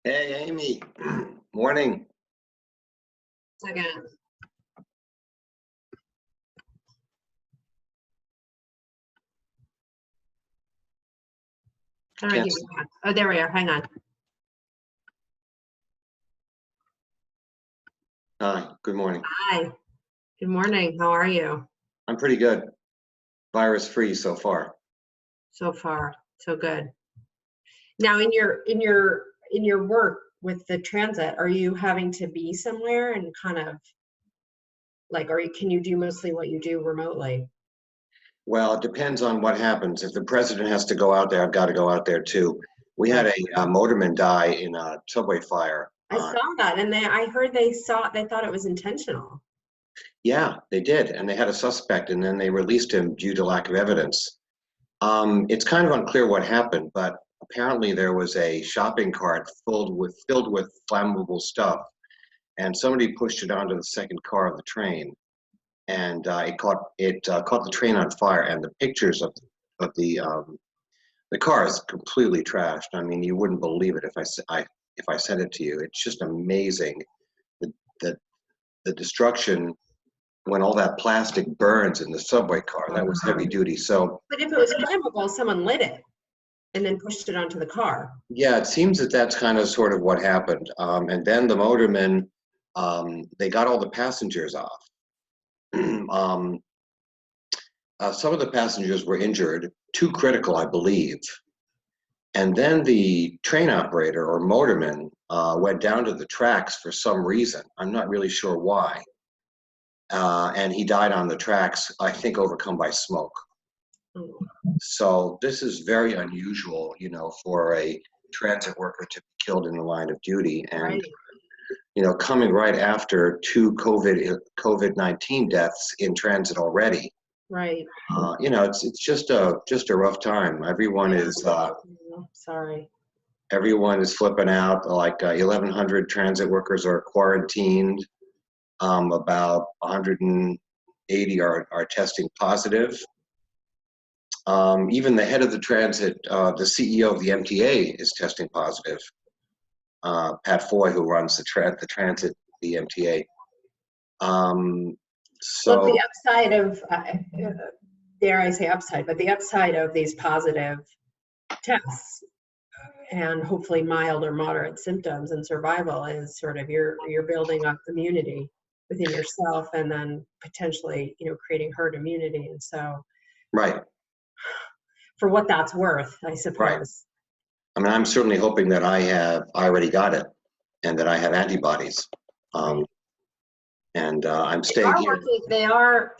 Hey, Amy. Morning. Second. How do I Can't get you on? Oh, there we are. Hang on. Hi, good morning. Hi. Good morning. How are you? I'm pretty good. Virus free so far. So far, so good. Now, in your work with the transit, are you having to be somewhere and kind of like, or can you do mostly what you do remotely? Well, it depends on what happens. If the president has to go out there, I've got to go out there too. We had Right. a motorman die in a subway fire. I saw that, and I heard they thought it was intentional. Yeah, they did. And they had a suspect and then they released him due to lack of evidence. It's kind of unclear what happened, but apparently there was a shopping cart filled with flammable stuff, and somebody pushed it onto the second car of the train. And it caught the train on fire, and the pictures of the car is completely trashed. I mean, you wouldn't believe it if I sent it to you. It's just amazing the the, the destruction when all that plastic burns in the subway car. That was heavy duty. So But if it was flammable, someone lit it and then pushed it onto the car. yeah, it seems that that's kind of sort of what happened. And then the motorman, they got all the passengers off. um, some of the passengers were injured, too critical, I believe. And then the train operator or motorman went down to the tracks for some reason. I'm not really sure why. And he died on the tracks, I think overcome by smoke. Oh, So this is very unusual, for a transit worker to be killed in the line of duty. And, right. coming right after two COVID-19 deaths in transit already. Right. It's just a rough time. Sorry. Everyone is flipping out. Like 1,100 transit workers are quarantined. About 180 are testing positive. Even the head of the transit, the CEO of the MTA, is testing positive. Pat Foy, who runs the transit, the MTA. Look, So the upside of, dare I say upside, but the upside of these positive tests and hopefully mild or moderate symptoms and survival is sort of you're building up immunity within yourself and then potentially, creating herd immunity. And so right, for what that's worth, I right. suppose. I mean, I'm certainly hoping that I already got it, and that I have antibodies. Right. And I'm They staying are here. working,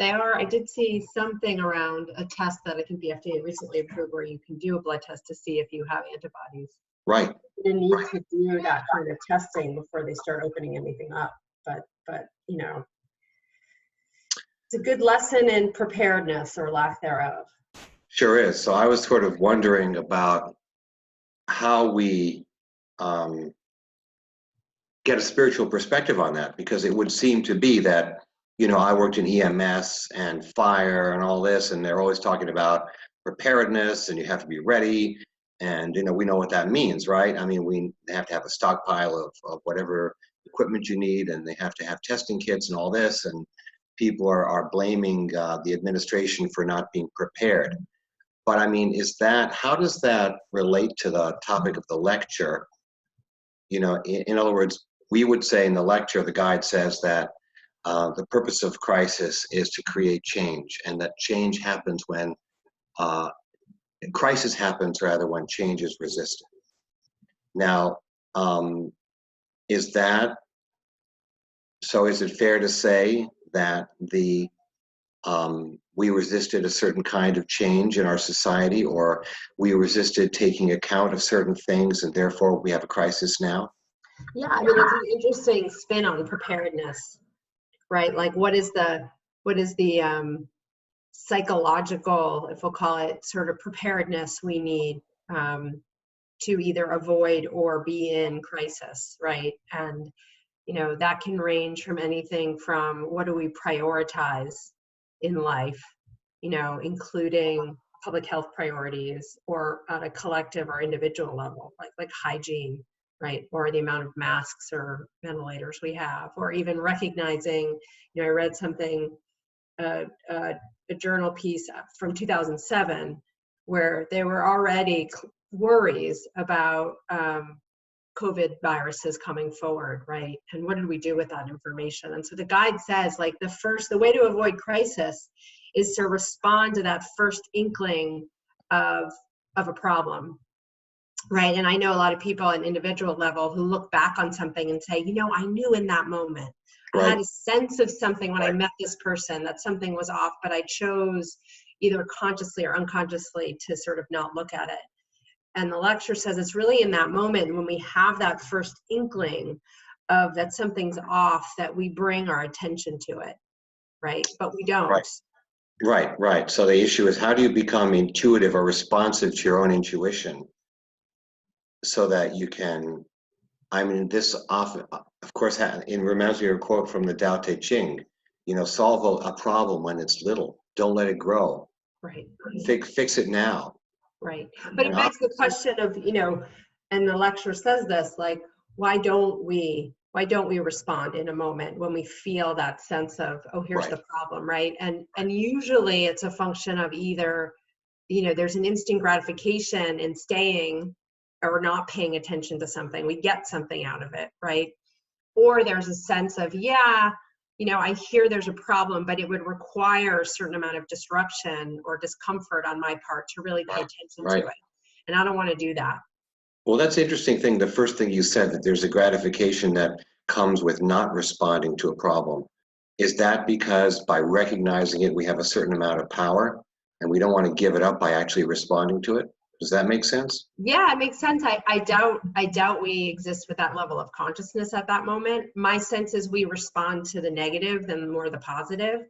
I did see something around a test that I think the FDA recently approved where you can do a blood test to see if you have antibodies. Right. You need to do that kind of testing before they start opening anything up. But it's a good lesson in preparedness or lack thereof. Sure is. So I was sort of wondering about how we um, get a spiritual perspective on that, because it would seem to be that, I worked in EMS and fire and all this, and they're always talking about preparedness and you have to be ready. And, we know what that means, right? I mean, we have to have a stockpile of whatever equipment you need, and they have to have testing kits and all this. And people are blaming the administration for not being prepared. But I mean, how does that relate to the topic of the lecture? In other words, we would say in the lecture, the guide says that the purpose of crisis is to create change, and that change happens when crisis happens rather when change is resisted. Now, is that so? Is it fair to say that we resisted a certain kind of change in our society, or we resisted taking account of certain things, and therefore we have a crisis now? Yeah, I mean, it's an interesting spin on preparedness, right? Like what is the psychological, if we'll call it, sort of preparedness we need to either avoid or be in crisis, right? And that can range from anything from what do we prioritize in life, including public health priorities, or at a collective or individual level, like hygiene, right? Or the amount of masks or ventilators we have, or even recognizing, I read something, a journal piece from 2007, where there were already worries about COVID viruses coming forward, right? And what did we do with that information? And so the guide says, like, the way to avoid crisis is to respond to that first inkling of a problem, right? And I know a lot of people at an individual level who look back on something and say, I knew in that moment, I had a sense of something when I met this person, that something was off, but I chose either consciously or unconsciously to sort of not look at it. And the lecture says it's really in that moment when we have that first inkling of that something's off that we bring our attention to it, right? But we don't. Right. So the issue is, how do you become intuitive or responsive to your own intuition so that you can, this often, of course, it reminds me of a quote from the Tao Te Ching, solve a problem when it's little. Don't let it grow. Right. Fix it now. Right. But it begs the question of, and the lecture says this, like, why don't we respond in a moment when we feel that sense of, oh, here's the problem, right? And usually it's a function of either, there's an instant gratification in staying or not paying attention to something. We get something out of it, right? Or there's a sense of, I hear there's a problem, but it would require a certain amount of disruption or discomfort on my part to really pay attention to it. And I don't want to do that. Well, that's the interesting thing. The first thing you said, that there's a gratification that comes with not responding to a problem. Is that because by recognizing it, we have a certain amount of power and we don't want to give it up by actually responding to it? Does that make sense? Yeah, it makes sense. I doubt we exist with that level of consciousness at that moment. My sense is we respond to the negative than more the positive,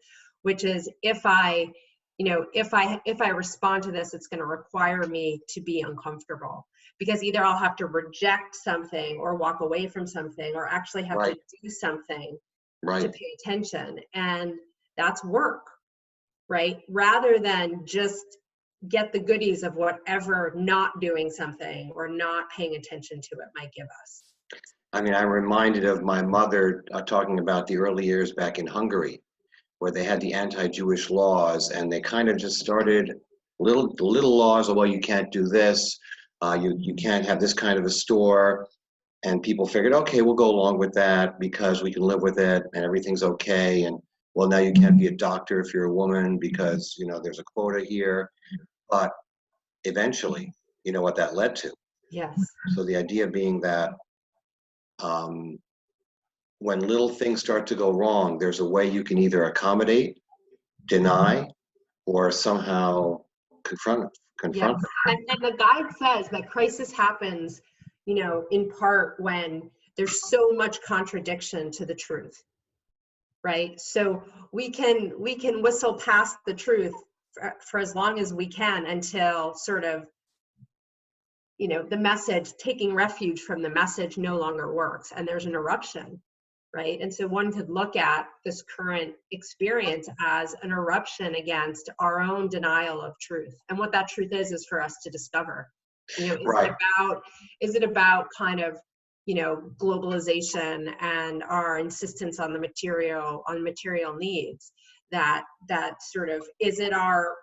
which is if I respond to this, it's going to require me to be uncomfortable, because either I'll have to reject something or walk away from something or actually have to do something to pay attention. And that's work, right? Rather than just get the goodies of whatever not doing something or not paying attention to it might give us. I'm reminded of my mother talking about the early years back in Hungary, where they had the anti-Jewish laws, and they kind of just started little laws of, well, you can't do this, you can't have this kind of a store, and people figured, okay, we'll go along with that because we can live with it and everything's okay. And well, now you can't be a doctor if you're a woman because there's a quota here. But eventually, you know what that led to. Yes. So the idea being that when little things start to go wrong, there's a way you can either accommodate, deny, or somehow confront Yes. And the guide says that crisis happens, in part when there's so much contradiction to the truth, right? So we can whistle past the truth for as long as we can until sort of, the message, taking refuge from the message no longer works and there's an eruption, right? And so one could look at this current experience as an eruption against our own denial of truth. And what that truth is for us to discover. Is it about kind of, globalization and our insistence on the material needs, that sort of, is it our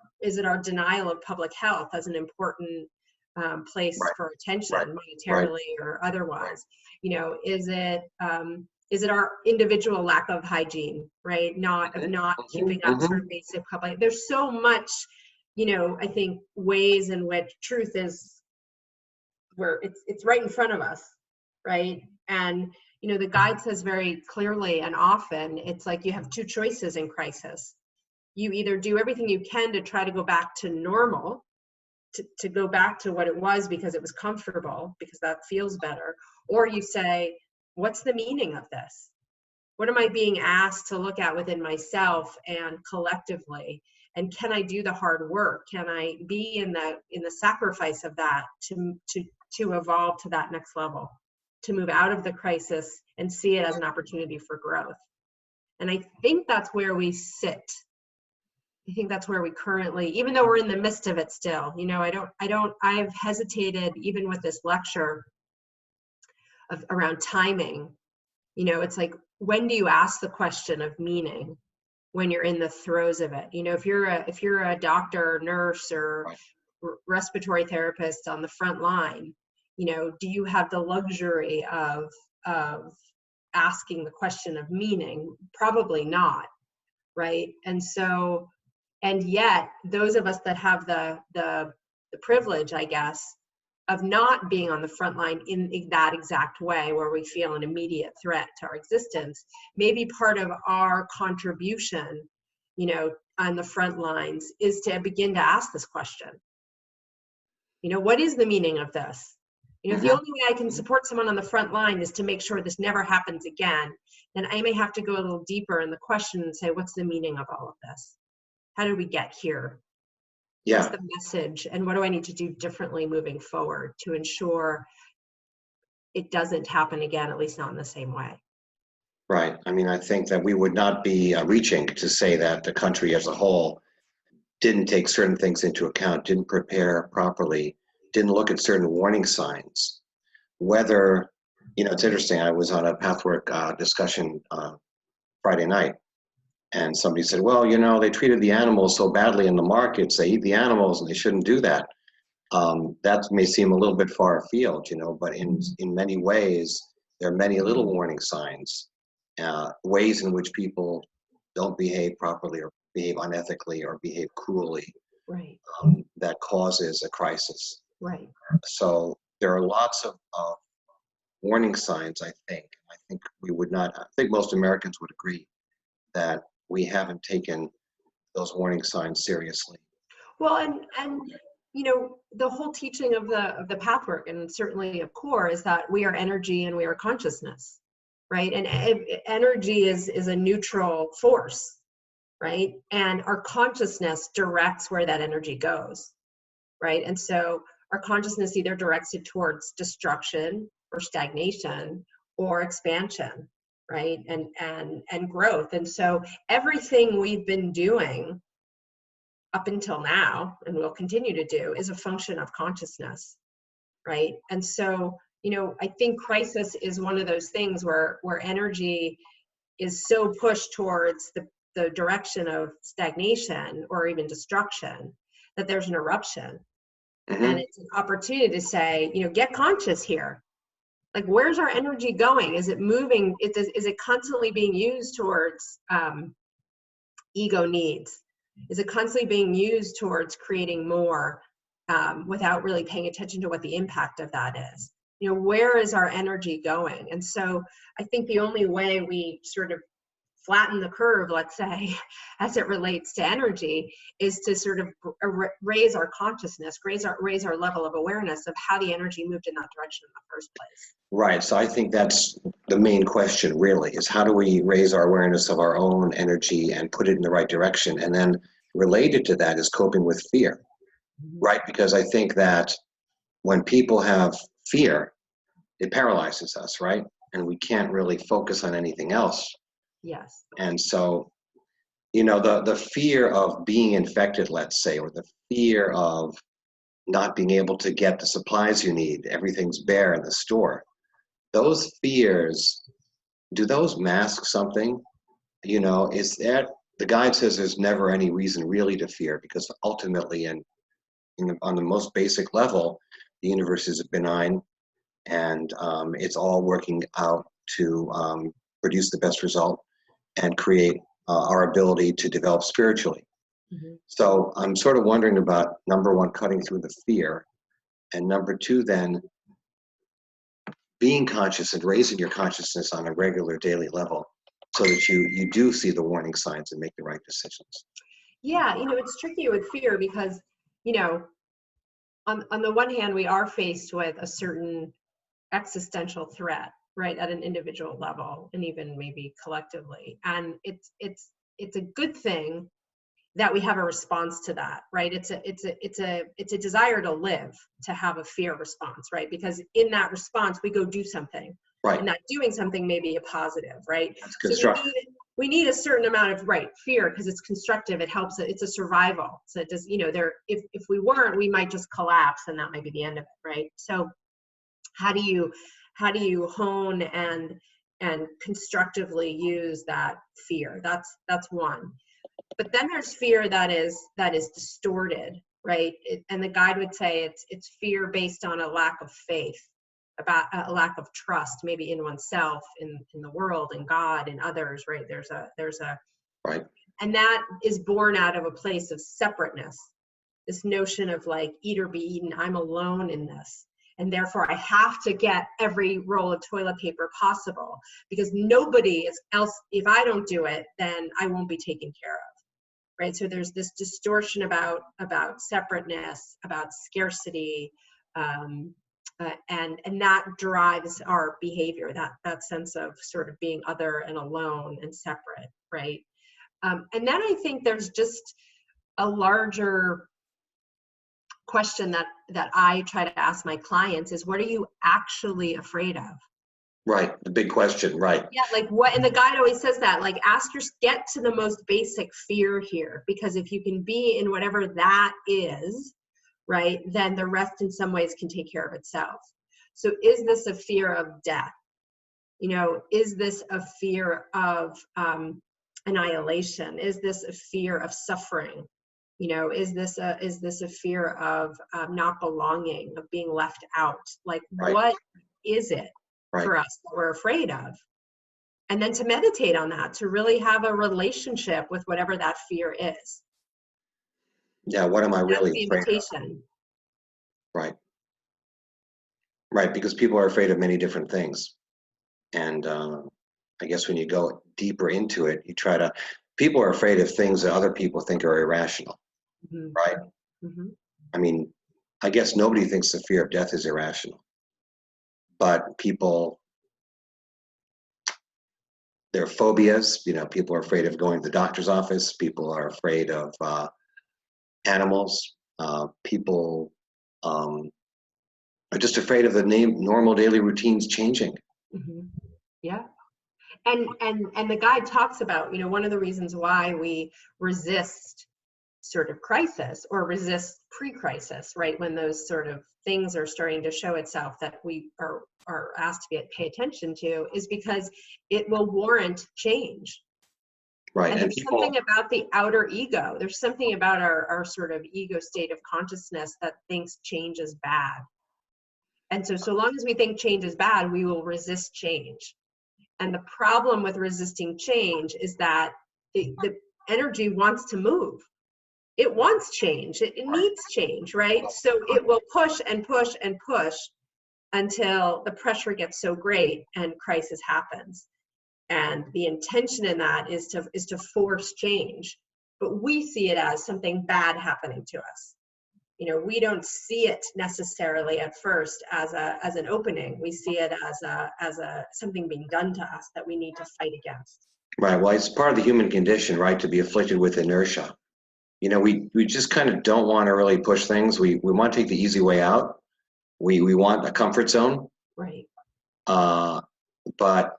denial of public health as an important place for attention, monetarily or otherwise? Is it our individual lack of hygiene, right? Not keeping up sort of basic public. There's so much, I think, ways in which truth is where it's right in front of us, right? And the guide says very clearly and often, it's like you have two choices in crisis. You either do everything you can to try to go back to normal, to go back to what it was because it was comfortable, because that feels better, or you say, what's the meaning of this? What am I being asked to look at within myself and collectively? And can I do the hard work? Can I be in the sacrifice of that to evolve to that next level, to move out of the crisis and see it as an opportunity for growth? And I think that's where we sit. I think that's where we currently, even though we're in the midst of it still, I've hesitated even with this lecture around timing. You know, it's like, when do you ask the question of meaning? When you're in the throes of it. You know, if you're a doctor or nurse or respiratory therapist on the front line, you know, do you have the luxury of asking the question of meaning? Probably not, right? And so, and yet those of us that have the privilege, I guess, of not being on the front line in that exact way, where we feel an immediate threat to our existence, maybe part of our contribution, you know, on the front lines is to begin to ask this question. You know, what is the meaning of this? You know, if the only way I can support someone on the front line is to make sure this never happens again, then I may have to go a little deeper in the question and say, what's the meaning of all of this? How did we get here? Yeah. What's the message, and what do I need to do differently moving forward to ensure it doesn't happen again, at least not in the same way? Right. I mean, I think that we would not be reaching to say that the country as a whole didn't take certain things into account, didn't prepare properly, didn't look at certain warning signs. Whether, you know, it's interesting, I was on a Pathwork discussion Friday night, and somebody said, well, you know, they treated the animals so badly in the markets, they eat the animals and they shouldn't do that. That may seem a little bit far afield, you know, but in many ways, there are many little warning signs, ways in which people don't behave properly or behave unethically or behave cruelly, Right. that causes a crisis. Right. So there are lots of warning signs, I think. I think we would not, I think most Americans would agree that we haven't taken those warning signs seriously. Well, and you know, the whole teaching of the Pathwork, and certainly of core, is that we are energy and we are consciousness, right? And energy is a neutral force, right? And our consciousness directs where that energy goes, right? And so our consciousness either directs it towards destruction or stagnation or expansion, right? And growth. And so everything we've been doing up until now, and will continue to do, is a function of consciousness, right? And so, you know, I think crisis is one of those things where energy is so pushed towards the direction of stagnation or even destruction that there's an eruption. And it's an opportunity to say, you know, get conscious here. Like, where's our energy going? Is it moving? Is it constantly being used towards ego needs? Is it constantly being used towards creating more without really paying attention to what the impact of that is? You know, where is our energy going? And so I think the only way we sort of flatten the curve, let's say, as it relates to energy, is to sort of raise our consciousness, raise our level of awareness of how the energy moved in that direction in the first place. Right. So I think that's the main question, really, is how do we raise our awareness of our own energy and put it in the right direction? And then related to that is coping with fear, right? Because I think that when people have fear, it paralyzes us, right? And we can't really focus on anything else. Yes. And so, you know, the fear of being infected, let's say, or the fear of not being able to get the supplies you need, everything's bare in the store. Those fears, do those mask something? You know, is that, the guide says there's never any reason really to fear, because ultimately on the most basic level, the universe is benign, and it's all working out to produce the best result and create our ability to develop spiritually. So I'm sort of wondering about, number one, cutting through the fear, and number two, then being conscious and raising your consciousness on a regular daily level so that you do see the warning signs and make the right decisions. Yeah, you know, it's tricky with fear because, you know, on the one hand, we are faced with a certain existential threat, right, at an individual level and even maybe collectively. And it's a good thing that we have a response to that, right? It's a desire to live, to have a fear response, right? Because in that response, we go do something. Right. And that doing something may be a positive, right? That's constructive. So we need a certain amount of, right, fear, because it's constructive, it helps, it's a survival. So it does, you know, if we weren't, we might just collapse and that might be the end of it, right? So how do you how do you hone and constructively use that fear? That's one. But then there's fear that is distorted, right? And the guide would say it's fear based on a lack of faith, about a lack of trust, maybe in oneself, in the world, in God, in others, right? There's a Right. and that is born out of a place of separateness. This notion of like, eat or be eaten, I'm alone in this. And therefore I have to get every roll of toilet paper possible because nobody else, if I don't do it, then I won't be taken care of, right? So there's this distortion about separateness, about scarcity, and that drives our behavior, that sense of sort of being other and alone and separate, right? And then I think there's just a larger question that I try to ask my clients is, what are you actually afraid of? Right. The big question. Right. Yeah. Like what, and the guide always says that, like, get to the most basic fear here, because if you can be in whatever that is, right, then the rest in some ways can take care of itself. So is this a fear of death? You know, is this a fear of annihilation? Is this a fear of suffering? You know, is this a fear of not belonging, of being left out? Like, Right. what is it Right. for us that we're afraid of? And then to meditate on that, to really have a relationship with whatever that fear is. Yeah. What am I really That's the afraid of? invitation. Right. Right. Because people are afraid of many different things. And I guess when you go deeper into it, people are afraid of things that other people think are irrational. Mm-hmm. Right. Mm-hmm. I mean, I guess nobody thinks the fear of death is irrational, but people, their phobias, you know, people are afraid of going to the doctor's office. People are afraid of animals. People are just afraid of the normal daily routines changing. Mm-hmm. Yeah. And the guide talks about, you know, one of the reasons why we resist sort of crisis or resist pre-crisis, right? When those sort of things are starting to show itself that we are asked to pay attention to, is because it will warrant change. Right. And And there's something about the outer ego. There's something about our sort of ego state of consciousness that thinks change is bad. And so long as we think change is bad, we will resist change. And the problem with resisting change is that the energy wants to move. It wants change. It needs change, right? So it will push and push and push until the pressure gets so great and crisis happens. And the intention in that is to force change. But we see it as something bad happening to us. You know, we don't see it necessarily at first as an opening. We see it as something being done to us that we need to fight against. Right. Well, it's part of the human condition, right, to be afflicted with inertia. You know, we just kind of don't want to really push things. We want to take the easy way out. We want a comfort zone. Right. But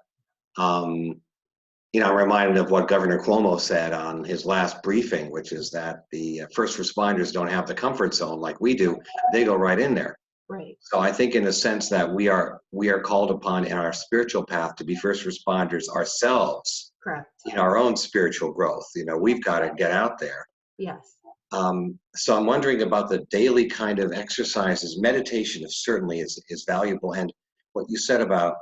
you know, I'm reminded of what Governor Cuomo said on his last briefing, which is that the first responders don't have the comfort zone like we do. They go right in there. Right. So I think in a sense that we are called upon in our spiritual path to be first responders ourselves. Correct. In our own spiritual growth. You know, we've got to get out there. Yes. So I'm wondering about the daily kind of exercises. Meditation certainly is valuable. And what you said about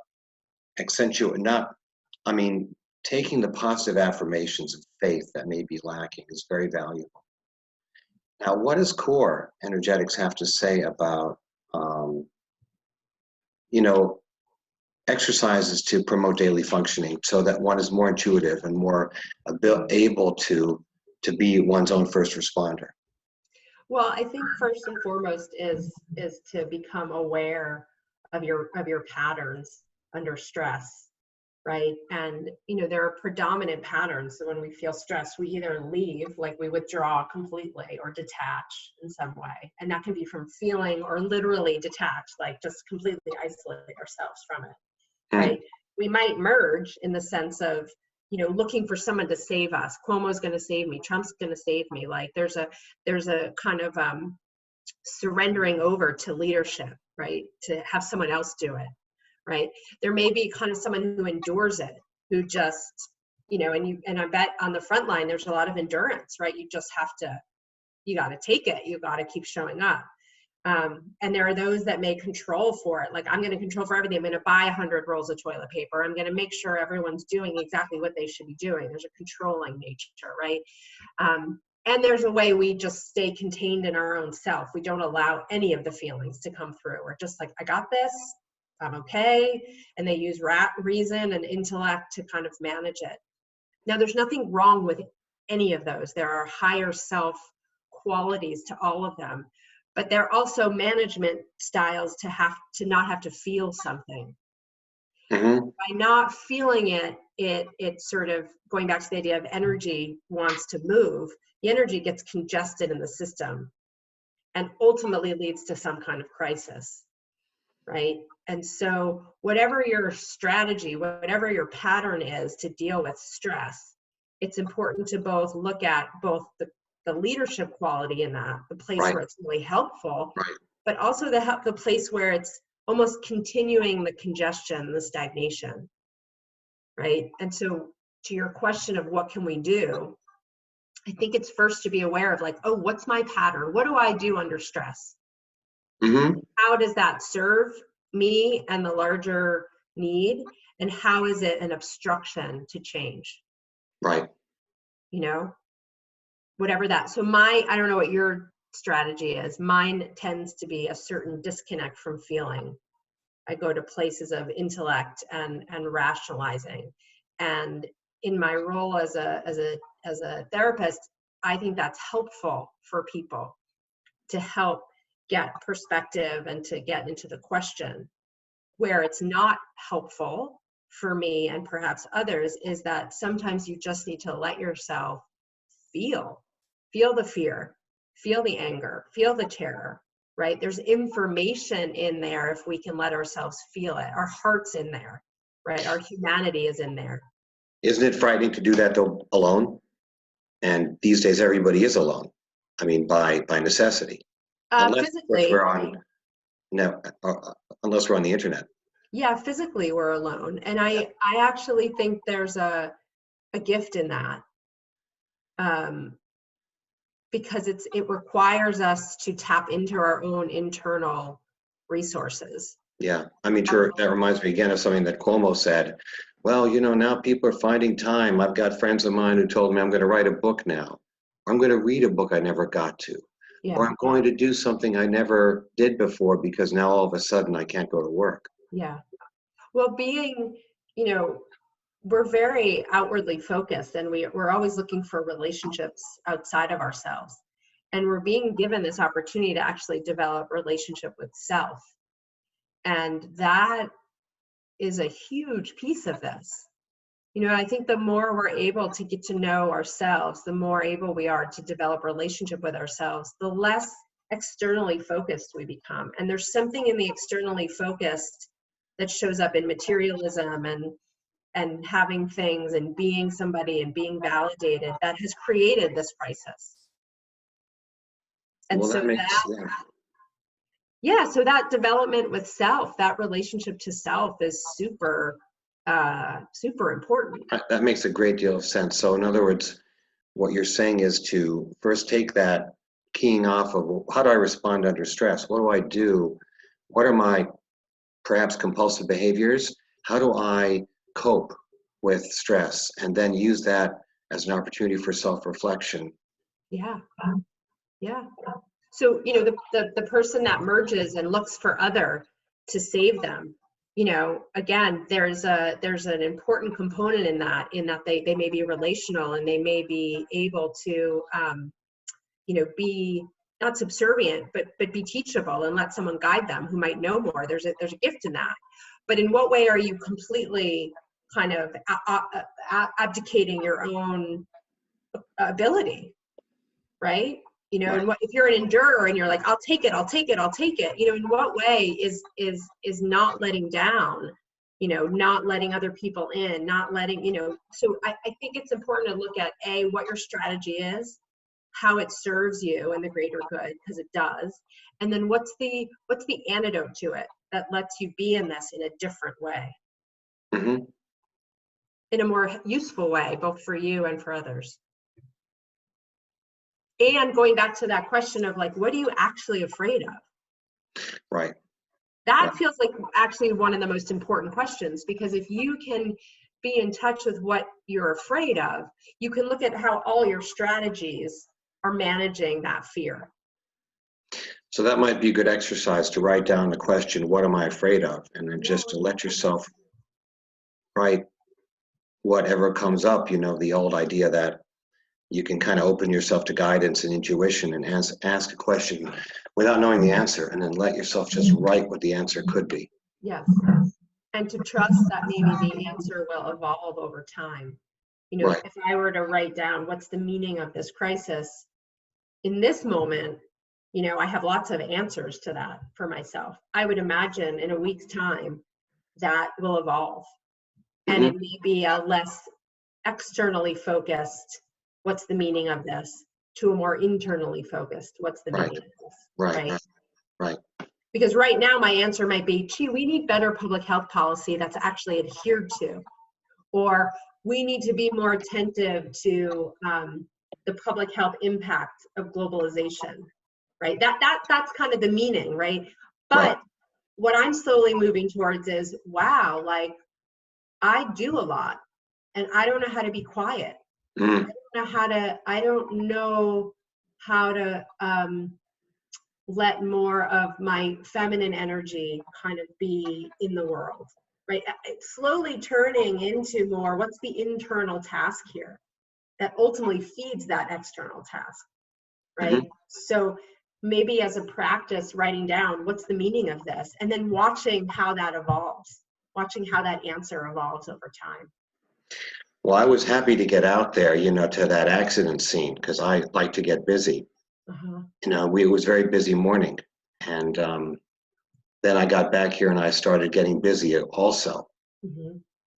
taking the positive affirmations of faith that may be lacking is very valuable. Now, what does core energetics have to say about, you know, exercises to promote daily functioning so that one is more intuitive and more able to be one's own first responder? Well, I think first and foremost is to become aware of your patterns under stress, right? And you know, there are predominant patterns. So when we feel stressed, we either leave, like we withdraw completely, or detach in some way. And that can be from feeling or literally detach, like just completely isolate ourselves from it, right? We might merge in the sense of, you know, looking for someone to save us. Cuomo's going to save me. Trump's going to save me. Like there's a kind of surrendering over to leadership, right? To have someone else do it, right? There may be kind of someone who endures it, who just, and I bet on the front line, there's a lot of endurance, right? You just have to, you got to take it. You got to keep showing up. And there are those that may control for it. Like, I'm going to control for everything. I'm going to buy 100 rolls of toilet paper. I'm going to make sure everyone's doing exactly what they should be doing. There's a controlling nature, right? And there's a way we just stay contained in our own self. We don't allow any of the feelings to come through. We're just like, I got this, I'm okay. And they use reason and intellect to kind of manage it. Now, there's nothing wrong with any of those. There are higher self qualities to all of them, but they're also management styles to not have to feel something. Mm-hmm. By not feeling it, it's sort of going back to the idea of energy wants to move. The energy gets congested in the system and ultimately leads to some kind of crisis, right? And so whatever your strategy, whatever your pattern is to deal with stress, it's important to both look at both the leadership quality in that, the place Right. where it's really helpful, Right. but also the place where it's almost continuing the congestion, the stagnation, right? And so to your question of what can we do, I think it's first to be aware of like, oh, what's my pattern? What do I do under stress? Mm-hmm. How does that serve me and the larger need? And how is it an obstruction to change? Right. Whatever that. So I don't know what your strategy is. Mine tends to be a certain disconnect from feeling. I go to places of intellect and rationalizing. And in my role as a therapist, I think that's helpful for people to help get perspective and to get into the question. Where it's not helpful for me and perhaps others is that sometimes you just need to let yourself feel the fear, feel the anger, feel the terror, right? There's information in there if we can let ourselves feel it. Our heart's in there, right? Our humanity is in there. Isn't it frightening to do that though alone? And these days everybody is alone. I mean, by necessity, unless Physically, we're on unless we're on the internet. Yeah, physically we're alone, and I actually think there's a gift in that, because it requires us to tap into our own internal resources. Yeah, I mean, sure, that reminds me again of something that Cuomo said. Well, now people are finding time. I've got friends of mine who told me I'm going to write a book now. Or I'm going to read a book I never got to. Yeah. Or I'm going to do something I never did before because now all of a sudden I can't go to work. Yeah. Well, being, we're very outwardly focused, and we're always looking for relationships outside of ourselves. And we're being given this opportunity to actually develop relationship with self. And that is a huge piece of this. I think the more we're able to get to know ourselves, the more able we are to develop relationship with ourselves, the less externally focused we become. And there's something in the externally focused that shows up in materialism and having things and being somebody and being validated that has created this crisis. And well, so so that development with self, that relationship to self is super important. That makes a great deal of sense. So in other words, what you're saying is to first take that keying off of how do I respond under stress? What do I do? What are my perhaps compulsive behaviors? How do I cope with stress? And then use that as an opportunity for self-reflection. Yeah. So, the person that merges and looks for other to save them, again, there's an important component in that they may be relational, and they may be able to, be not subservient, but be teachable and let someone guide them who might know more. There's a gift in that. But in what way are you completely kind of abdicating your own ability, right? And if you're an endurer and you're like, I'll take it. In what way is not letting down, not letting other people in, not letting, so I think it's important to look at what your strategy is, how it serves you and the greater good, because it does. And then what's the antidote to it that lets you be in this in a different way, Mm-hmm. in a more useful way, both for you and for others. And going back to that question of like, what are you actually afraid of? Right. That feels like actually one of the most important questions, because if you can be in touch with what you're afraid of, you can look at how all your strategies are managing that fear. So that might be a good exercise to write down the question, what am I afraid of? And then just to let yourself write whatever comes up, the old idea that you can kind of open yourself to guidance and intuition and ask a question without knowing the answer, and then let yourself just write what the answer could be. Yes. And to trust that maybe the answer will evolve over time. Right. If I were to write down what's the meaning of this crisis in this moment, I have lots of answers to that for myself. I would imagine in a week's time that will evolve. And it may be a less externally focused, what's the meaning of this, to a more internally focused, what's the meaning of this, Right. Because right now my answer might be, gee, we need better public health policy that's actually adhered to, or we need to be more attentive to the public health impact of globalization, right? That's kind of the meaning, right? But what I'm slowly moving towards is, wow, like I do a lot and I don't know how to be quiet. I don't know how to let more of my feminine energy kind of be in the world, right? It's slowly turning into more, what's the internal task here that ultimately feeds that external task, right? So maybe as a practice, writing down what's the meaning of this, and then watching how that evolves, watching how that answer evolves over time. Well, I was happy to get out there, to that accident scene, because I like to get busy. It was a very busy morning. And then I got back here and I started getting busy also.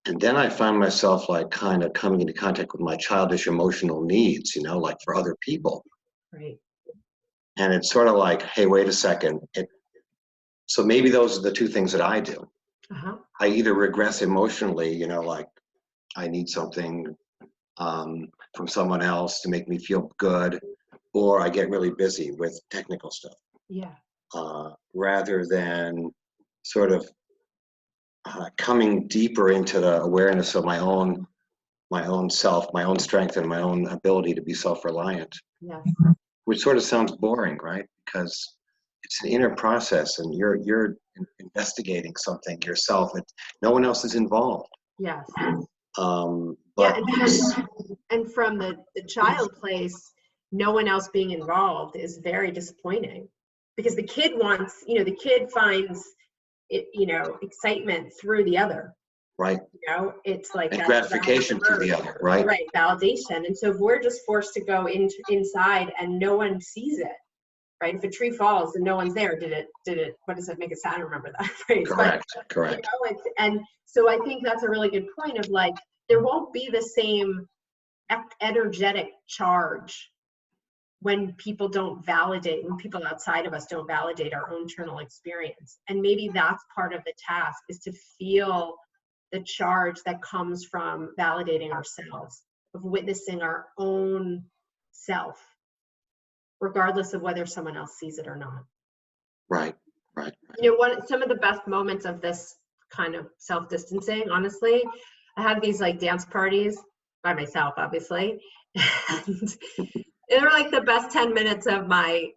And then I found myself like kind of coming into contact with my childish emotional needs, like for other people. Right. And it's sort of like, hey, wait a second. So maybe those are the two things that I do. I either regress emotionally, like I need something from someone else to make me feel good, or I get really busy with technical stuff. Yeah. Rather than sort of coming deeper into the awareness of my own self, my own strength, and my own ability to be self-reliant. Yes. Which sort of sounds boring, right? Because it's an inner process, and you're investigating something yourself. No one else is involved. Yes. But and from the child place, no one else being involved is very disappointing, because the kid wants, the kid finds it, excitement through the other. Right. It's like and gratification to the other, right? Right, validation. And so if we're just forced to go inside and no one sees it, right? If a tree falls and no one's there, did it, what does it make it sound? I don't remember that phrase. Correct. And so I think that's a really good point of like, there won't be the same energetic charge when people don't validate, when people outside of us don't validate our own internal experience. And maybe that's part of the task, is to feel the charge that comes from validating ourselves, of witnessing our own self, regardless of whether someone else sees it or not. Right. Some of the best moments of this kind of self-distancing, honestly, I have these like dance parties by myself, obviously. And they're like the best 10 minutes of my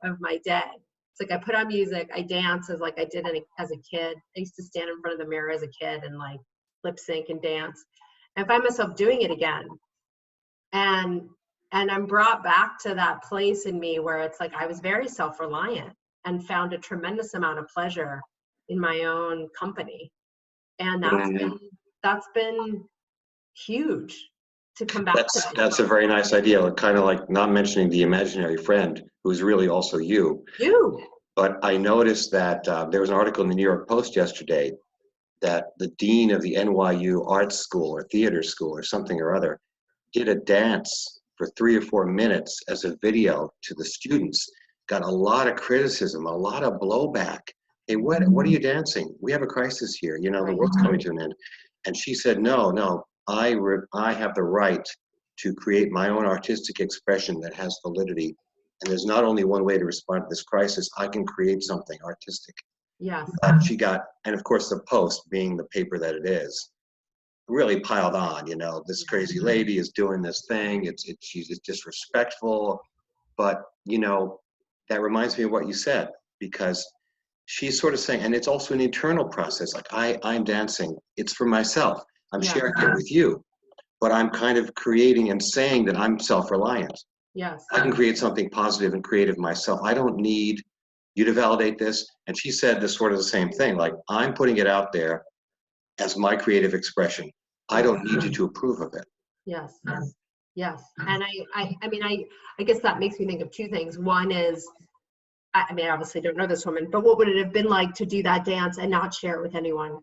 day. It's like I put on music, I dance as like I did as a kid. I used to stand in front of the mirror as a kid and like lip sync and dance. And I find myself doing it again. And I'm brought back to that place in me where it's like I was very self-reliant and found a tremendous amount of pleasure in my own company. And that's been huge to come back to. That's a very nice idea, kind of like not mentioning the imaginary friend who's really also you. But I noticed that there was an article in the New York Post yesterday that the dean of the NYU Art School or Theater School or something or other did a dance for 3 or 4 minutes as a video to the students, got a lot of criticism, a lot of blowback. Hey, what are you dancing? We have a crisis here. You know, the world's coming to an end. And she said, no, I have the right to create my own artistic expression that has validity. And there's not only one way to respond to this crisis, I can create something artistic. Yes. She got, and of course the Post, being the paper that it is, really piled on, you know, this crazy lady is doing this thing, she's disrespectful. But, you know, that reminds me of what you said, because she's sort of saying, and it's also an internal process, like I'm dancing, it's for myself, I'm sharing it with you, but I'm kind of creating and saying that I'm self-reliant. Yes. I can create something positive and creative myself. I don't need you to validate this. And she said this sort of the same thing, like, I'm putting it out there as my creative expression. I don't need you to approve of it. Yes. Yes. And I guess that makes me think of two things. One is, I mean, I obviously don't know this woman, but what would it have been like to do that dance and not share it with anyone?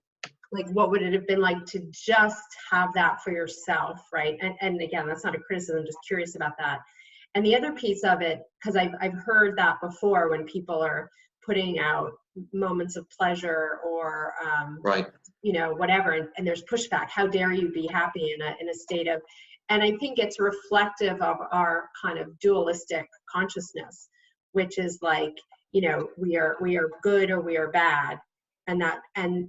Like, what would it have been like to just have that for yourself, right? And again, that's not a criticism, just curious about that. And the other piece of it, because I've heard that before when people are putting out moments of pleasure or, you know, whatever, and there's pushback. How dare you be happy in a state of, and I think it's reflective of our kind of dualistic consciousness, which is like, you know, we are good or we are bad, and that and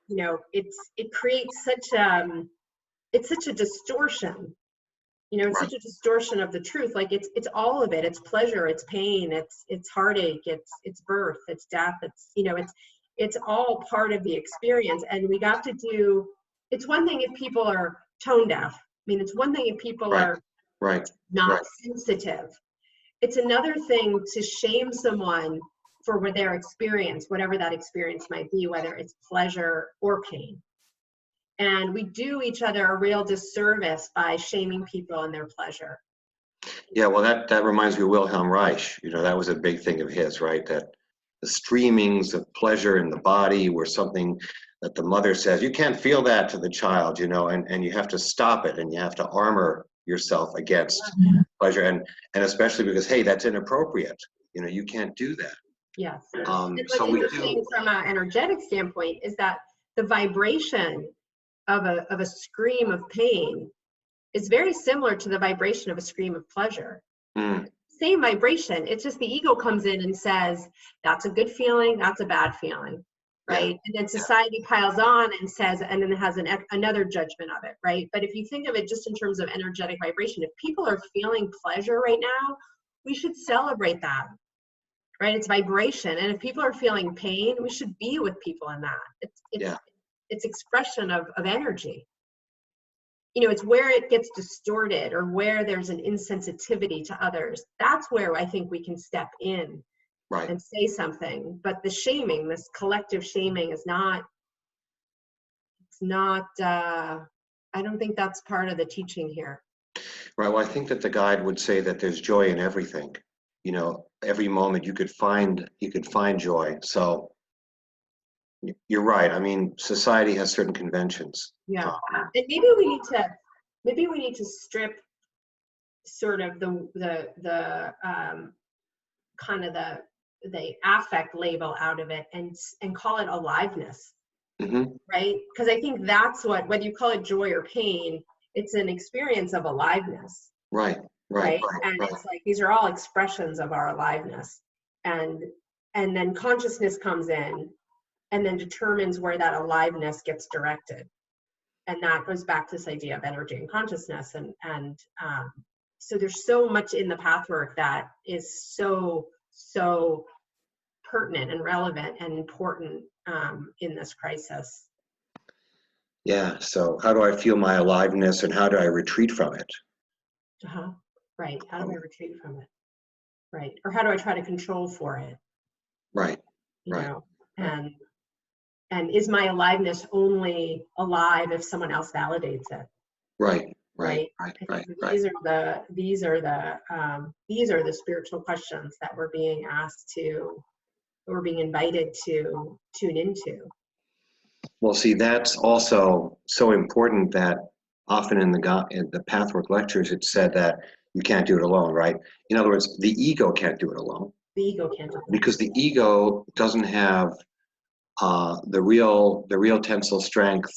you know, it creates such a distortion. You know, it's such a distortion of the truth. Like it's all of it. It's pleasure, it's pain, it's heartache, it's birth, it's death, it's, you know, it's all part of the experience. And we got to do, it's one thing if people are tone deaf. I mean, it's one thing if people are not sensitive. It's another thing to shame someone for their experience, whatever that experience might be, whether it's pleasure or pain. And we do each other a real disservice by shaming people and their pleasure. Yeah, well, that reminds me of Wilhelm Reich. You know, that was a big thing of his, right? That the streamings of pleasure in the body were something that the mother says, you can't feel that to the child, you know, and you have to stop it, and you have to armor yourself against pleasure, and especially because, hey, that's inappropriate. You know, you can't do that. Yes. So we do. From an energetic standpoint, is that the vibration of a scream of pain is very similar to the vibration of a scream of pleasure. Same vibration. It's just the ego comes in and says, that's a good feeling, that's a bad feeling, right? And then society piles on and says, and then it has another judgment of it, right? But if you think of it just in terms of energetic vibration, if people are feeling pleasure right now, we should celebrate that, right? It's vibration. And if people are feeling pain, we should be with people in that. It's expression of energy. You know, it's where it gets distorted or where there's an insensitivity to others. That's where I think we can step in and say something. But the shaming, this collective shaming, is not, I don't think that's part of the teaching here. Right, well, I think that the guide would say that there's joy in everything. You know, every moment you could find joy. So you're right. I mean, society has certain conventions. Yeah, and maybe we need to strip sort of the kind of the affect label out of it and call it aliveness, right? Because I think that's what, whether you call it joy or pain, it's an experience of aliveness. Right. And it's like, these are all expressions of our aliveness, and then consciousness comes in and then determines where that aliveness gets directed. And that goes back to this idea of energy and consciousness. And so there's so much in the pathwork that is so pertinent and relevant and important in this crisis. Yeah, so how do I feel my aliveness, and how do I retreat from it? Right, how do I retreat from it? Right, or how do I try to control for it? You know, and is my aliveness only alive if someone else validates it? Right. These are the spiritual questions that we're being asked to, we're being invited to tune into. Well, see, that's also so important, that often in the Pathwork lectures, it's said that you can't do it alone, right? In other words, the ego can't do it alone The ego can't do it. because the ego doesn't have the real tensile strength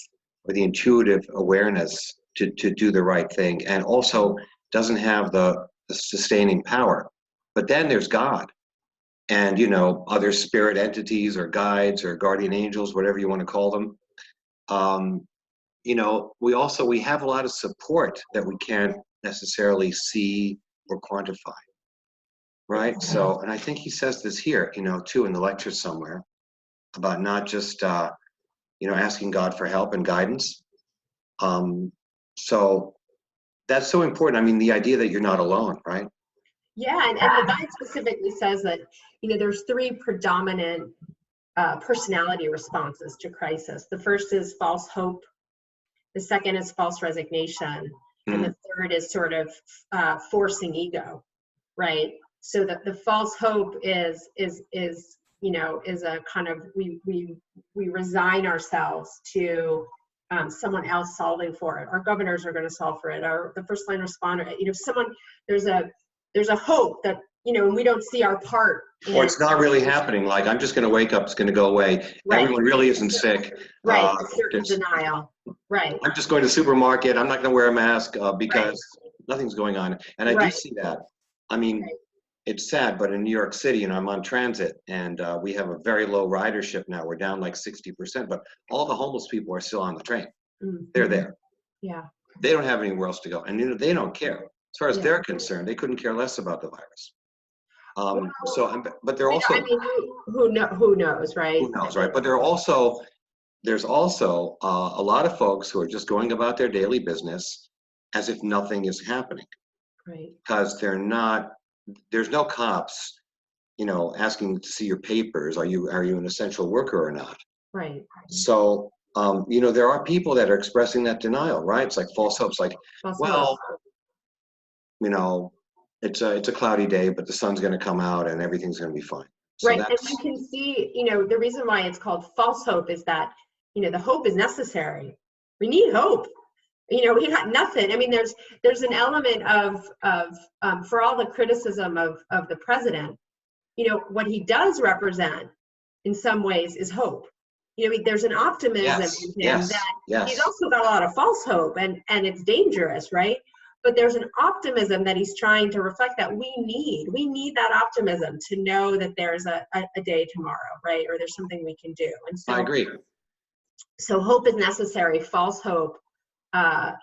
or the intuitive awareness to do the right thing, and also doesn't have the sustaining power. But then there's God, and other spirit entities or guides or guardian angels, whatever you want to call them. We have a lot of support that we can't necessarily see or quantify, right? So, and I think he says this here, too, in the lecture somewhere, about not just asking God for help and guidance. So that's so important. I mean, the idea that you're not alone, right? Yeah, and the guide specifically says that there's three predominant personality responses to crisis. The first is false hope. The second is false resignation, and the third is sort of forcing ego, right? So that the false hope is a kind of we resign ourselves to someone else solving for it. Our governors are going to solve for it. The first line responder, there's a hope that and we don't see our part. Or it's not really happening. Like, I'm just going to wake up, it's going to go away. Right. Everyone really isn't sick. Right, a certain denial. Right. I'm just going to the supermarket. I'm not going to wear a mask because nothing's going on. And I do see that. I mean, it's sad, but in New York City, I'm on transit, and we have a very low ridership now. We're down like 60%, but all the homeless people are still on the train. Mm-hmm. They're there. Yeah. They don't have anywhere else to go, and they don't care. As far as they're concerned, they couldn't care less about the virus. But they're also. I mean, who knows, right? Who knows, right? But there's also a lot of folks who are just going about their daily business as if nothing is happening, right? Because there's no cops, asking to see your papers. Are you an essential worker or not? Right. So, there are people that are expressing that denial, right? It's like false hopes, like, it's a cloudy day, but the sun's going to come out and everything's going to be fine. So right, and you can see, the reason why it's called false hope is that, the hope is necessary. We need hope. We got nothing. I mean, there's an element of for all the criticism of the president, what he does represent in some ways is hope. There's an optimism in him that he's also got a lot of false hope, and it's dangerous, right? But there's an optimism that he's trying to reflect that we need that optimism to know that there's a day tomorrow, right? Or there's something we can do. And so I agree. So hope is necessary. False hope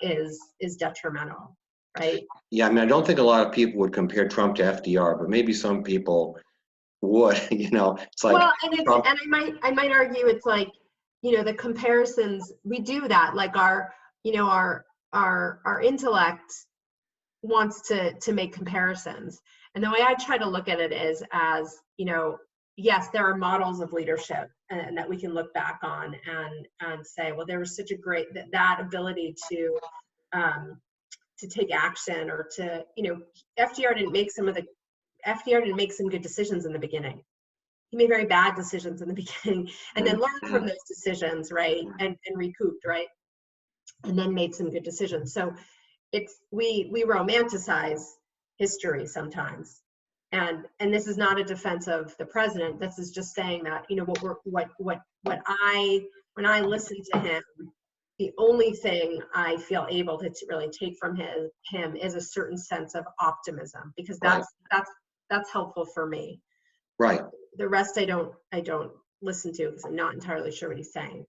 is detrimental, right? Yeah, I mean, I don't think a lot of people would compare Trump to FDR, but maybe some people would. It's like. Well, and I might argue it's like, the comparisons, we do that, like our intellect wants to make comparisons. And the way I try to look at it is as, yes, there are models of leadership and that we can look back on and say, well, there was such a great, that ability to take action, or to, FDR didn't make some good decisions in the beginning. He made very bad decisions in the beginning and then learned from those decisions, right? And recouped, right? And then made some good decisions. So we romanticize history sometimes, and this is not a defense of the president. This is just saying that when I listen to him, the only thing I feel able to really take from him is a certain sense of optimism, because that's helpful for me. Right. The rest I don't listen to because I'm not entirely sure what he's saying.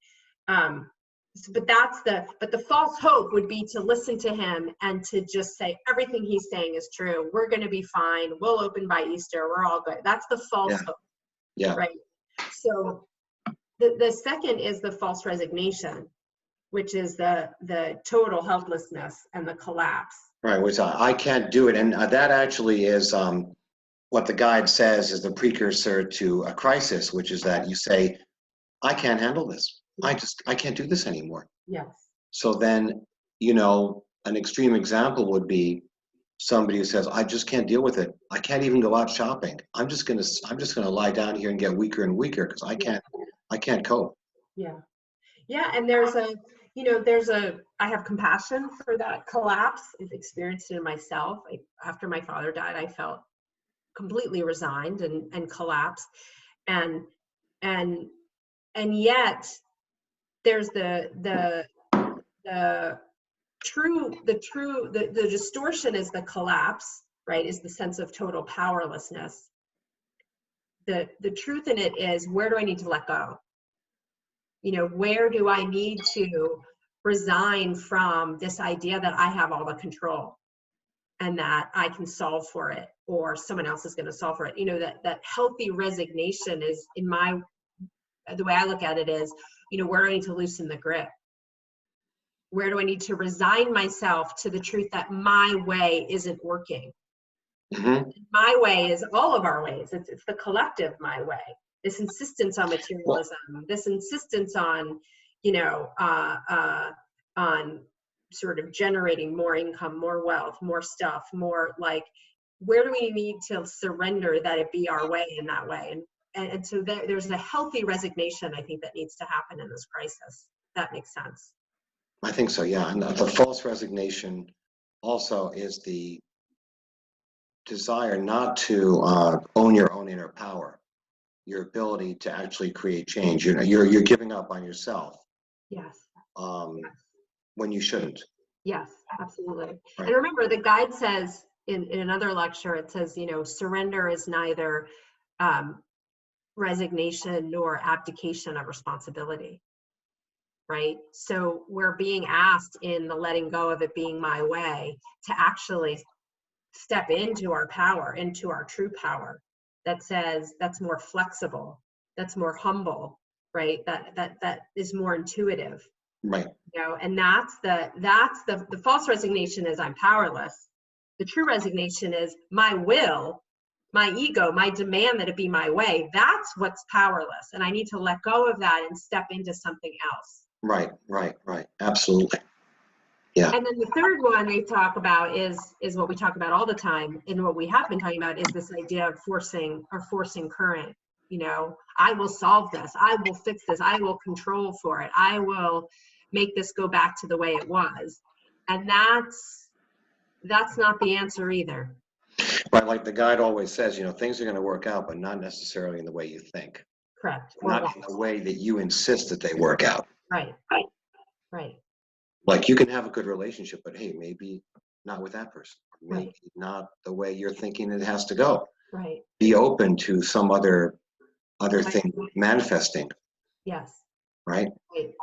But the false hope would be to listen to him and to just say everything he's saying is true. We're going to be fine. We'll open by Easter. We're all good. That's the false hope. Yeah. Right. So the second is the false resignation, which is the total helplessness and the collapse. Right. Which I can't do it, and that actually is what the guide says is the precursor to a crisis, which is that you say, I can't handle this. I can't do this anymore. Yes. So then, an extreme example would be somebody who says, I just can't deal with it. I can't even go out shopping. I'm just gonna lie down here and get weaker and weaker because I can't cope. Yeah. Yeah. And there's I have compassion for that collapse. I've experienced it in myself. After my father died, I felt completely resigned and collapsed. And yet there's the distortion is the collapse, right? Is the sense of total powerlessness. The truth in it is, where do I need to let go? Where do I need to resign from this idea that I have all the control and that I can solve for it, or someone else is going to solve for it? That healthy resignation is, the way I look at it is, where do I need to loosen the grip? Where do I need to resign myself to the truth that my way isn't working? Mm-hmm. My way is all of our ways. It's the collective my way. This insistence on materialism, this insistence on, on sort of generating more income, more wealth, more stuff, more where do we need to surrender that it be our way in that way? And so there's a healthy resignation, I think, that needs to happen in this crisis. That makes sense. I think so, yeah. And the false resignation also is the desire not to own your own inner power, your ability to actually create change. You're giving up on yourself. Yes. When you shouldn't. Yes, absolutely. Right. And remember, the guide says in another lecture, it says, surrender is neither resignation nor abdication of responsibility. Right? So we're being asked, in the letting go of it being my way, to actually step into our power, into our true power, that says, that's more flexible, that's more humble, right? That is more intuitive. Right. And that's the false resignation is, I'm powerless. The true resignation is my will, my ego, my demand that it be my way. That's what's powerless. And I need to let go of that and step into something else. Right. Absolutely. Yeah. And then the third one they talk about is what we talk about all the time, and what we have been talking about is this idea of forcing current. I will solve this, I will fix this, I will control for it, I will make this go back to the way it was. And that's not the answer either. Right, like the guide always says, things are going to work out, but not necessarily in the way you think. Correct. Not in the way that you insist that they work out. Right. Like, you can have a good relationship, but hey, maybe not with that person. Maybe not the way you're thinking it has to go. Right. Be open to some other thing manifesting. Yes. Right.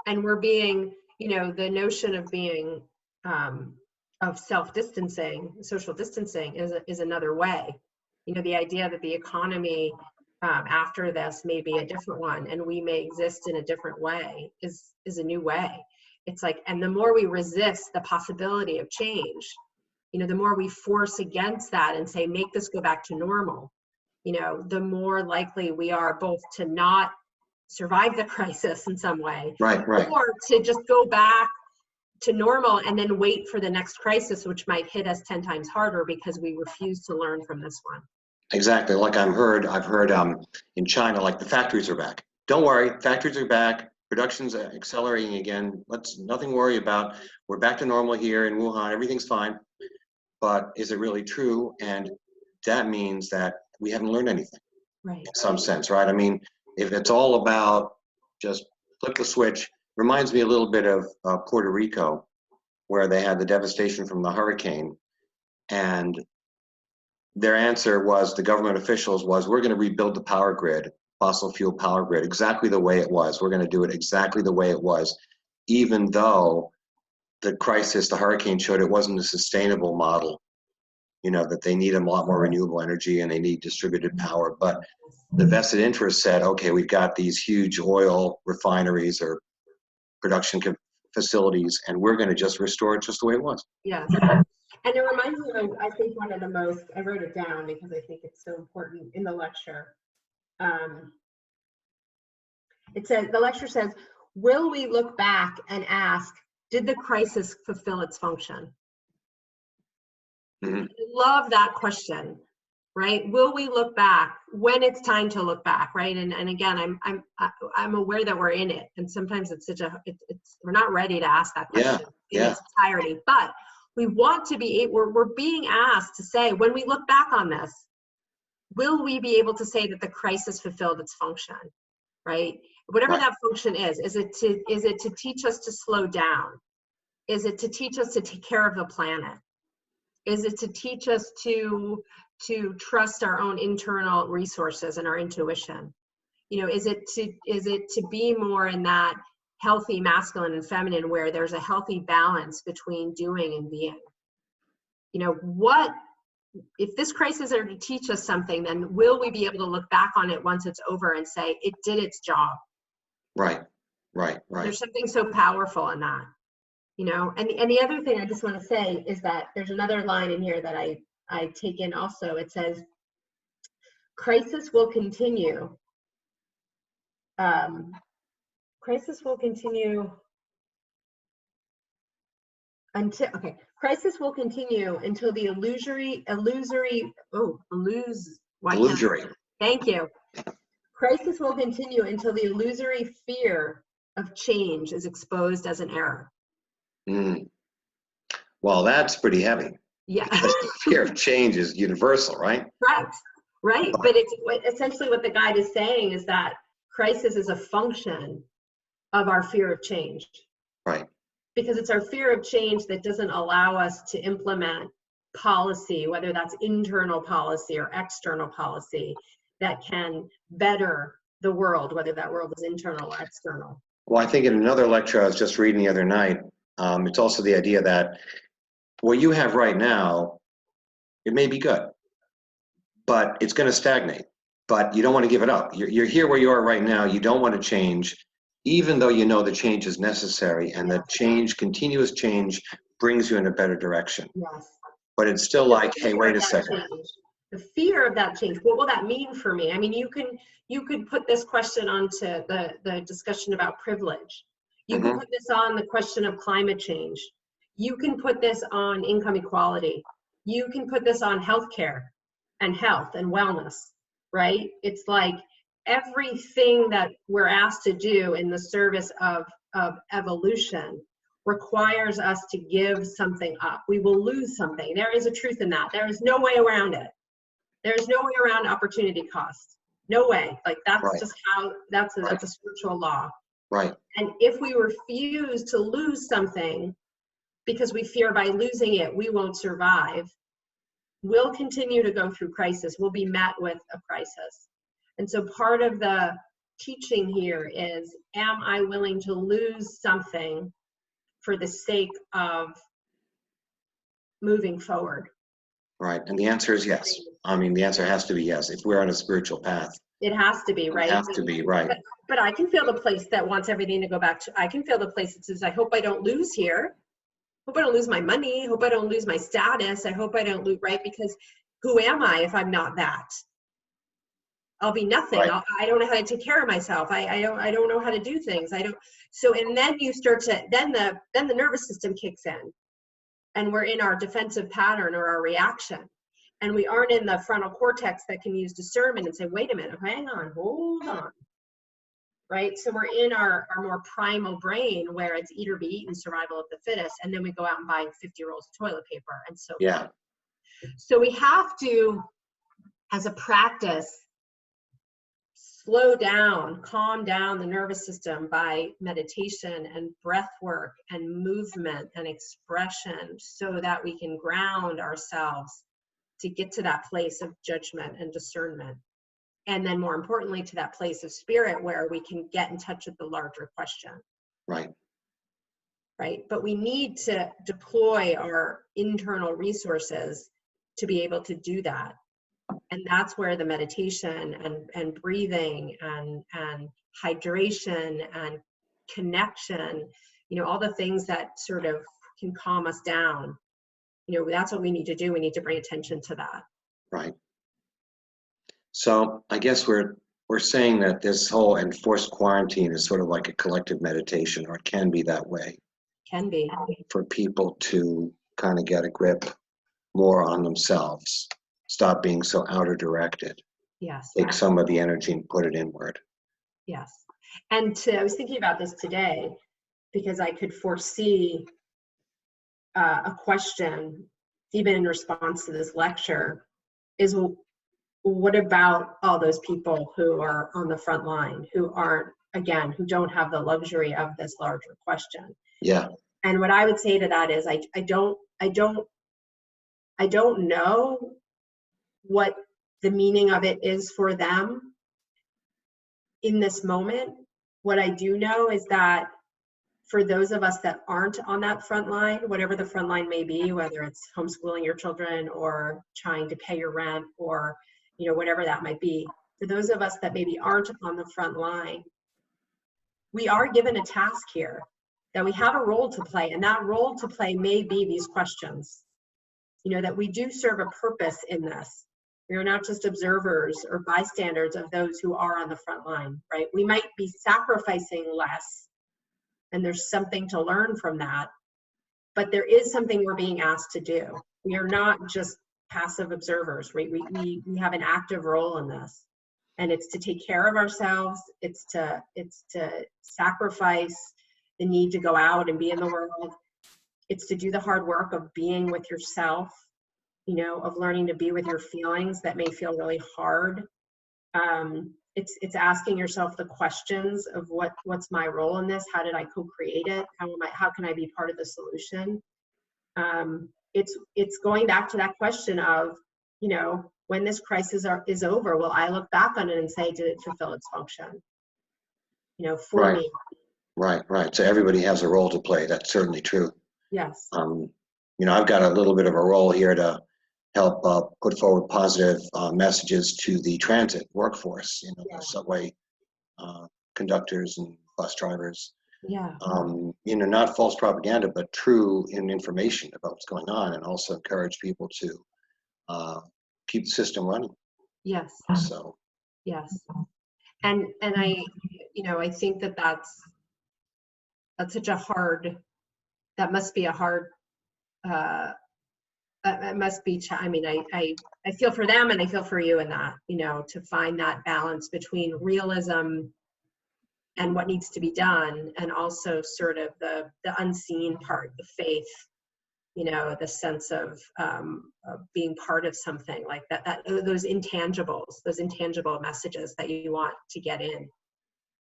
And we're being, the notion of being of self-distancing, social distancing is another way. The idea that the economy after this may be a different one, and we may exist in a different way is a new way. It's like, and the more we resist the possibility of change, the more we force against that and say, make this go back to normal, the more likely we are both to not survive the crisis in some way, right, or to just go back to normal and then wait for the next crisis, which might hit us 10 times harder because we refuse to learn from this one. Exactly. Like I've heard in China, like, the factories are back. Don't worry, factories are back. Production's accelerating again. Nothing to worry about. We're back to normal here in Wuhan. Everything's fine. But is it really true? And that means that we haven't learned anything, right, in some sense, right? I mean, if it's all about just flip the switch, reminds me a little bit of Puerto Rico, where they had the devastation from the hurricane, and their answer was, the government officials was, we're going to rebuild the power grid, fossil fuel power grid, exactly the way it was. We're going to do it exactly the way it was, even though the crisis, the hurricane, showed it wasn't a sustainable model, that they need a lot more renewable energy and they need distributed power. But the vested interest said, okay, we've got these huge oil refineries or production facilities, and we're going to just restore it just the way it was. Yes. And it reminds me of, I think, one of the most, I wrote it down because I think it's so important in the lecture. The lecture says, will we look back and ask, did the crisis fulfill its function? Mm-hmm. I love that question, right? Will we look back when it's time to look back, right? And again, I'm aware that we're in it, and sometimes it's we're not ready to ask that question in its entirety, but we want to be. We're being asked to say, when we look back on this, will we be able to say that the crisis fulfilled its function, right? Whatever that function is it to teach us to slow down? Is it to teach us to take care of the planet? Is it to teach us to trust our own internal resources and our intuition? You know, is it to be more in that healthy masculine and feminine, where there's a healthy balance between doing and being? You know, what if this crisis are to teach us something, then will we be able to look back on it once it's over and say it did its job? Right. There's something so powerful in that, you know. And the other thing I just want to say is that there's another line in here that I take in also. It says, crisis will continue. Crisis will continue until the illusory. Thank you. Crisis will continue until the illusory fear of change is exposed as an error. Well, that's pretty heavy. Yeah. Because the fear of change is universal, right? Correct. Right. But it's essentially what the guide is saying is that crisis is a function of our fear of change. Right. Because it's our fear of change that doesn't allow us to implement policy, whether that's internal policy or external policy, that can better the world, whether that world is internal or external. Well, I think in another lecture I was just reading the other night, it's also the idea that what you have right now, it may be good, but it's going to stagnate. But you don't want to give it up. You're here where you are right now. You don't want to change, even though you know the change is necessary, and that change, continuous change, brings you in a better direction. Yes. But it's still like, hey, wait a second. Change. The fear of that change. What will that mean for me? I mean, you could put this question onto the discussion about privilege. You can put this on the question of climate change. You can put this on income equality. You can put this on healthcare and health and wellness, right? It's like everything that we're asked to do in the service of evolution requires us to give something up. We will lose something. There is a truth in that. There is no way around it. There is no way around opportunity cost. No way. Like that's just how, that's a spiritual law. Right. And if we refuse to lose something because we fear by losing it, we won't survive, we'll continue to go through crisis. We'll be met with a crisis. And so part of the teaching here is, am I willing to lose something for the sake of moving forward? Right. And the answer is yes. I mean, the answer has to be yes. If we're on a spiritual path. It has to be, right? It has to be, right. But I can feel the place that wants everything to go back to, I can feel the place that says, I hope I don't lose here. Hope I don't lose my money. Hope I don't lose my status. I hope I don't lose, right? Because who am I if I'm not that? I'll be nothing. Right. I don't know how to take care of myself. I don't know how to do things. So, and then you start to, then the nervous system kicks in, and we're in our defensive pattern or our reaction. And we aren't in the frontal cortex that can use discernment and say, wait a minute, hang on, hold on. Right? So we're in our more primal brain where it's eat or be eaten, survival of the fittest. And then we go out and buy 50 rolls of toilet paper and so forth. So we have to, as a practice, slow down, calm down the nervous system by meditation and breath work and movement and expression, so that we can ground ourselves to get to that place of judgment and discernment. And then more importantly, to that place of spirit where we can get in touch with the larger question. Right. Right. But we need to deploy our internal resources to be able to do that. And that's where the meditation and breathing and hydration and connection, you know, all the things that sort of can calm us down, you know, that's what we need to do. We need to bring attention to that. Right. So I guess we're saying that this whole enforced quarantine is sort of like a collective meditation, or it can be that way. Can be. For people to kind of get a grip more on themselves. stop being so outer directed. Yes. Take some of the energy and put it inward. Yes. And I was thinking about this today because I could foresee a question, even in response to this lecture, is what about all those people who are on the front line, who aren't, again, who don't have the luxury of this larger question? Yeah. And what I would say to that is, I don't know what the meaning of it is for them in this moment. What I do know is that for those of us that aren't on that front line, whatever the front line may be, whether it's homeschooling your children or trying to pay your rent or, you know, whatever that might be, for those of us that maybe aren't on the front line, we are given a task here, that we have a role to play, and that role to play may be these questions. You know, that we do serve a purpose in this. We are not just observers or bystanders of those who are on the front line, right? We might be sacrificing less, and there's something to learn from that, but there is something we're being asked to do. We are not just passive observers, right? We have an active role in this, and it's to take care of ourselves. It's to sacrifice the need to go out and be in the world. It's to do the hard work of being with yourself, you know, of learning to be with your feelings that may feel really hard. It's asking yourself the questions of what's my role in this? How did I co-create it? How can I be part of the solution? It's going back to that question of, you know, when this crisis is over, will I look back on it and say, did it fulfill its function? You know, for me. Right. So everybody has a role to play. That's certainly true. Yes. You know, I've got a little bit of a role here to help put forward positive messages to the transit workforce, you know, Yeah. the subway conductors and bus drivers. Yeah. You know, not false propaganda, but true information about what's going on, and also encourage people to keep the system running. Yes. So. Yes. And I, you know, I think that's such a hard, that must be a hard, it must be, I mean, I feel for them and I feel for you in that, you know, to find that balance between realism and what needs to be done, and also sort of the unseen part, the faith, you know, the sense of being part of something like that, those intangibles, those intangible messages that you want to get in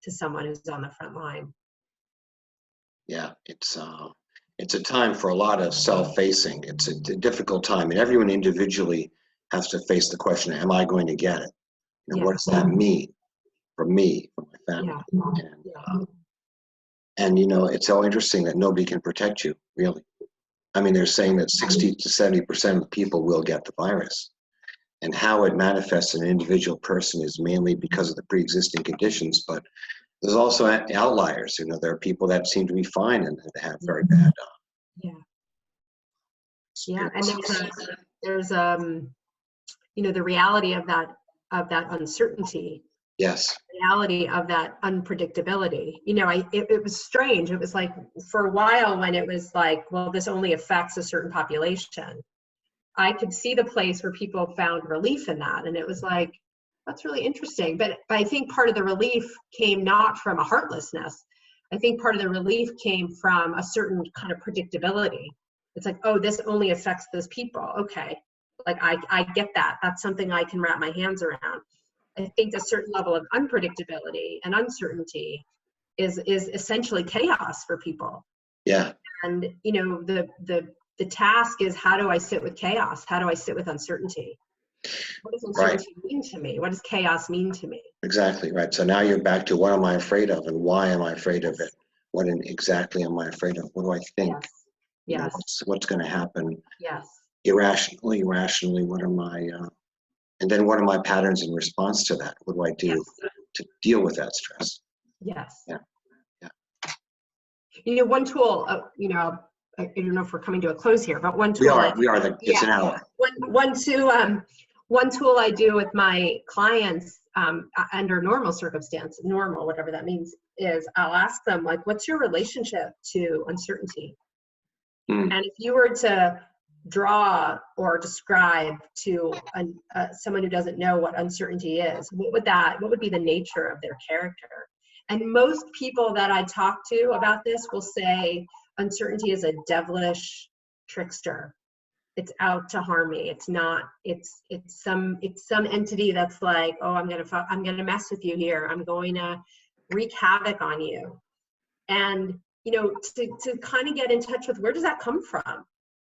to someone who's on the front line. Yeah, it's a time for a lot of self-facing. It's a difficult time, and everyone individually has to face the question, am I going to get it? You know, Yeah. what does that mean for me, for my family? Yeah. And you know, it's so interesting that nobody can protect you, really. I mean, they're saying that 60 to 70% of people will get the virus. And how it manifests in an individual person is mainly because of the pre-existing conditions, but there's also outliers. You know, there are people that seem to be fine and have very bad. Yeah, and there's you know, the reality of that uncertainty. Yes. Reality of that unpredictability. You know, it was strange. It was like, for a while when it was like, well, this only affects a certain population, I could see the place where people found relief in that, and it was like, that's really interesting. But I think part of the relief came not from a heartlessness. I think part of the relief came from a certain kind of predictability. It's like, oh, this only affects those people. Okay, like I get that. That's something I can wrap my hands around. I think a certain level of unpredictability and uncertainty is essentially chaos for people. Yeah. And you know, the task is, how do I sit with chaos? How do I sit with uncertainty? What does uncertainty mean to me? What does chaos mean to me? Exactly, right. So now you're back to, what am I afraid of, and why am I afraid of it? What exactly am I afraid of? What do I think? Yes. You know, what's going to happen? Yes. Irrationally, rationally, what are my and then what are my patterns in response to that? What do I do to deal with that stress? Yes. Yeah. You know, one tool, you know, I don't know if we're coming to a close here, but one tool. We are. It's an hour. One tool I do with my clients under normal circumstances, normal, whatever that means, is I'll ask them, like, what's your relationship to uncertainty? And if you were to draw or describe to someone who doesn't know what uncertainty is, what would be the nature of their character? And most people that I talk to about this will say uncertainty is a devilish trickster. It's out to harm me. It's not, it's some entity that's like, oh, I'm gonna mess with you here. I'm going to wreak havoc on you. And, you know, to kind of get in touch with, where does that come from?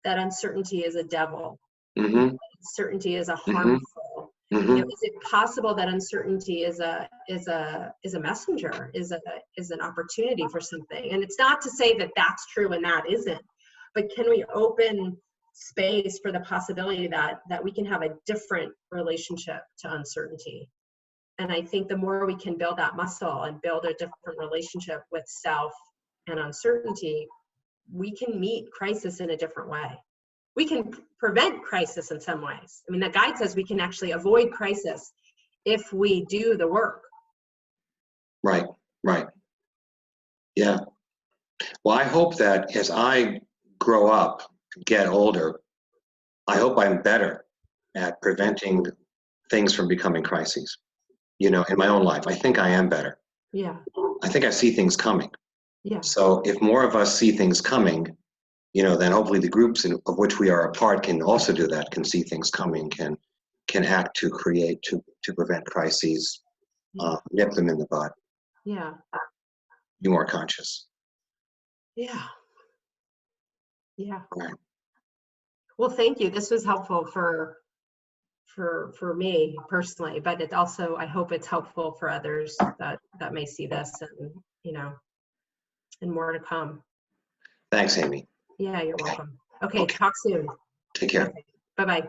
That uncertainty is a devil. Mm-hmm. Uncertainty is a Mm-hmm. harmful. Mm-hmm. You know, is it possible that uncertainty is a messenger, is an opportunity for something? And it's not to say that that's true and that isn't, but can we open space for the possibility that we can have a different relationship to uncertainty? And I think the more we can build that muscle and build a different relationship with self and uncertainty, we can meet crisis in a different way. We can prevent crisis in some ways. I mean, the guide says we can actually avoid crisis if we do the work. Right, right. Yeah. Well, I hope that as I grow up, get older, I hope I'm better at preventing things from becoming crises, you know, in my own life. I think I am better. Yeah. I think I see things coming. Yeah. So if more of us see things coming, you know, then hopefully the groups of which we are a part can also do that, can see things coming, can act to create, to prevent crises, nip them in the bud. Yeah. Be more conscious. Yeah. Yeah. Right. Well, thank you. This was helpful for me personally, but it also, I hope it's helpful for others that may see this, and, you know, and more to come. Thanks, Aimee. Yeah, you're welcome. Okay, talk soon. Take care. Okay. Bye-bye.